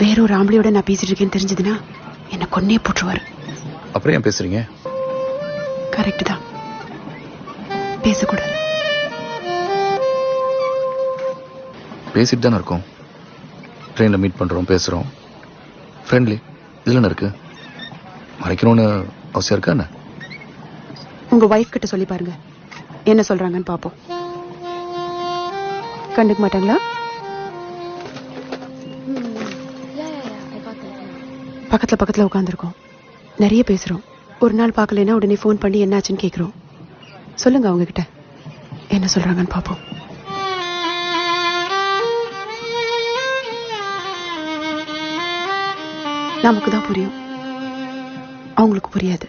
வேற ஒரு ஆம்பளையோட நான் பேசிட்டு இருக்கேன்னு தெரிஞ்சதுன்னா என்னை கொன்னே போட்டுருவாரு. அப்புறம் ஏன் பேசுறீங்க? கரெக்ட் தான், பேசக்கூடாது. பேசிட்டு தானே இருக்கோம். ட்ரெயினில் மீட் பண்ணுறோம், பேசுகிறோம், ஃப்ரெண்ட்லி. இதில் என்ன இருக்கு? மறைக்கணும்னு அவசியம் இருக்கா என்ன? உங்க வைஃப் கிட்ட சொல்லி பாருங்க, என்ன சொல்றாங்கன்னு பாப்போம். கண்டுக்க மாட்டாங்களா? பக்கத்துல பக்கத்துல உட்காந்துருக்கோம், நிறைய பேசுறோம். ஒரு நாள் பார்க்கலன்னா உடனே ஃபோன் பண்ணி என்னாச்சுன்னு கேட்குறோம். சொல்லுங்க அவங்க கிட்ட என்ன சொல்றாங்கன்னு பாப்போம். நமக்கு தான் புரியும், அவங்களுக்கு புரியாது.